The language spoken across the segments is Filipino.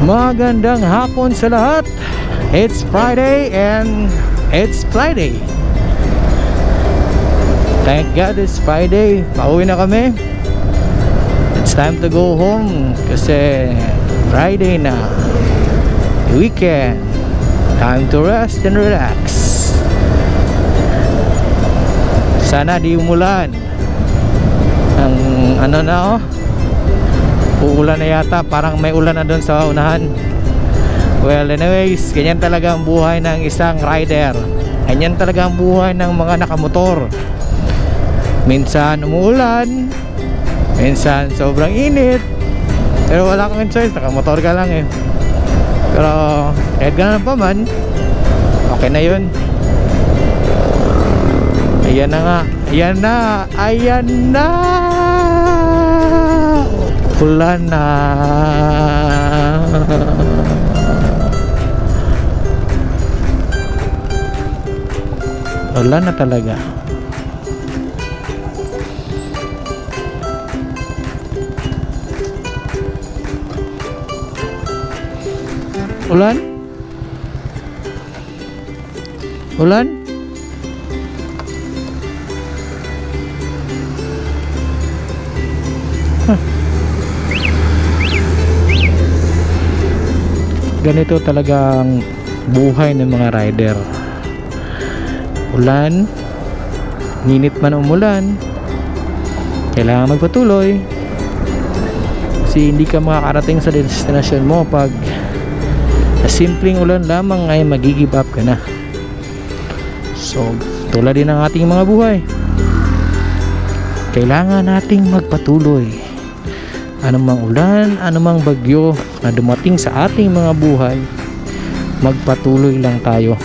Magandang hapon sa lahat. It's Friday and it's Friday. Thank God it's Friday. Pauwi na kami. It's time to go home kasi Friday na, weekend. Time to rest and relax. Sana di umulan. Ang ano na uulan na yata, parang may ulan na doon sa unahan. Well anyways, ganyan talaga ang buhay ng isang rider. Ganyan talaga ang buhay ng mga nakamotor. Minsan umuulan, minsan sobrang init, pero wala kang choice, nakamotor ka lang eh. Pero kahit ganun pa man, okay na yun. Ayan na nga, ayan na, ayan na, ulan na. Ulan na talaga. Ulan? Ulan? Ganito talaga ang buhay ng mga rider. Ulan, minit man umulan, kailangan magpatuloy kasi hindi ka makakarating sa destinasyon mo pag simpleng ulan lamang ay mag-give up ka na. So tulad din ng ating mga buhay, kailangan nating magpatuloy. Anumang ulan, anumang bagyo na dumating sa ating mga buhay, magpatuloy lang tayo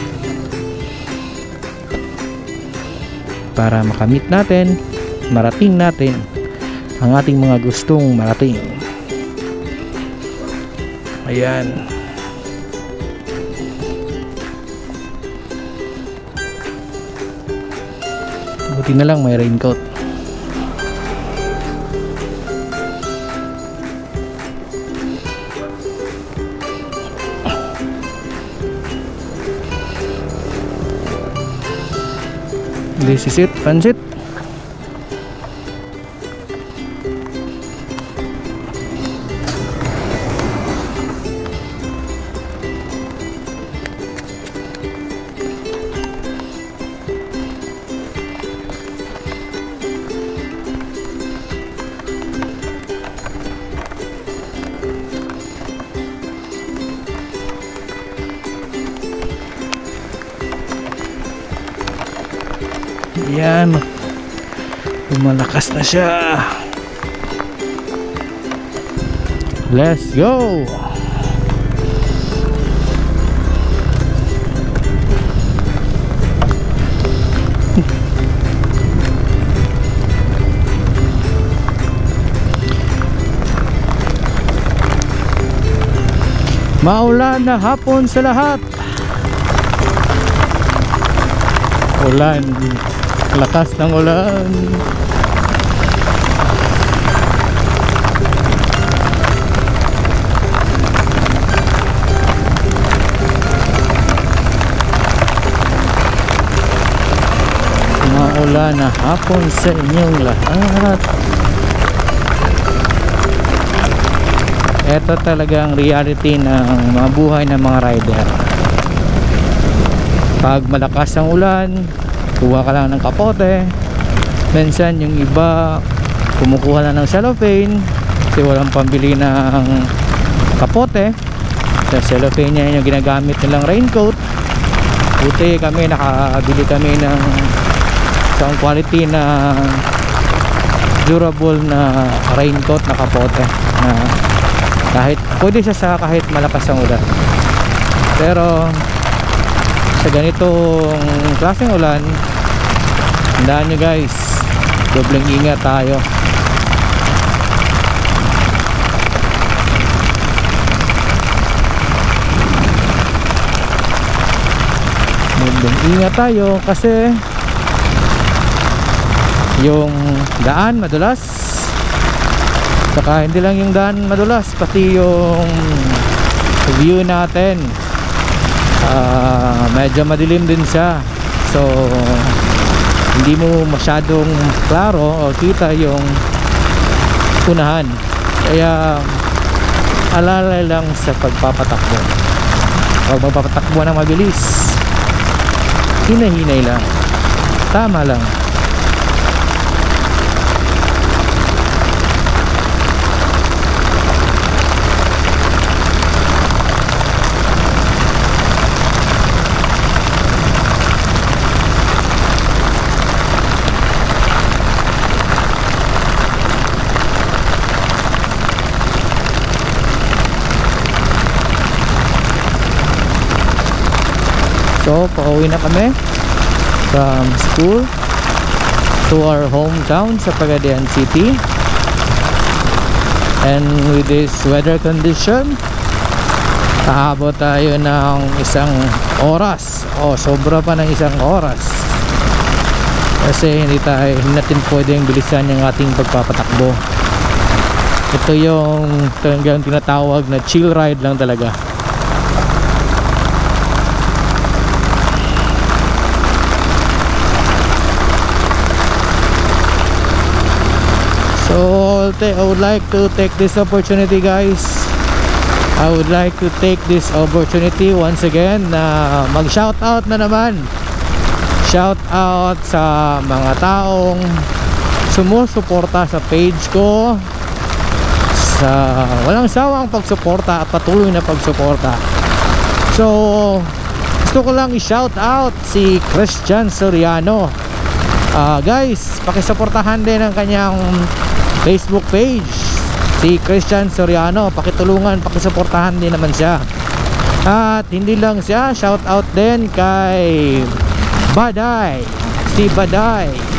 para makamit natin, marating natin ang ating mga gustong marating. Ayan. Buti na lang may raincoat. This is it, pansit. Yan, lumalakas na siya. Let's go. Maulan na hapon sa lahat. Ulan, lakas ng ulan. Maulan na hapon sa inyong lahat. Ito talaga ang reality ng mga buhay ng mga rider. Pag malakas ang ulan, kuha ka lang ng kapote. Minsan yung iba kumukuha na ng cellophane kasi walang pambili ng kapote. Sa cellophane niya yung ginagamit nilang raincoat. Buti kami, nakabili kami ng isang quality na durable na raincoat na kapote na kahit pwede siya sa kahit malakas ang ulan. Pero sa ganitong klaseng ulan, tandaan nyo guys, dobleng ingat tayo. Dobleng ingat tayo kasi yung daan madulas. Saka hindi lang yung daan madulas, pati yung view natin, medyo madilim din siya, so hindi mo masyadong klaro o kita yung unahan, kaya alalay lang sa pagpapatakbo. Huwag magpapatakbo ng mabilis, hinahinay lang, tama lang. So, pauwi na kami from school to our hometown sa Pagadian City. And with this weather condition, kahabot tayo ng isang oras o sobra pa ng isang oras, kasi hindi natin pwedeng bilisan yung ating pagpapatakbo. Ito yung talagang tinatawag na chill ride lang talaga. So I would like to take this opportunity, guys. I would like to take this opportunity once again na mag-shoutout na naman. Shoutout sa mga taong sumusuporta sa page ko, sa walang sawang pagsuporta at patuloy na pagsuporta. So gusto ko lang i-shoutout si Christian Soriano. Guys, pakisuportahan din ang kanyang Facebook page, si Christian Soriano. Pakitulungan, pakisuportahan din naman siya. At hindi lang siya, shout out din kay Baday, si Baday.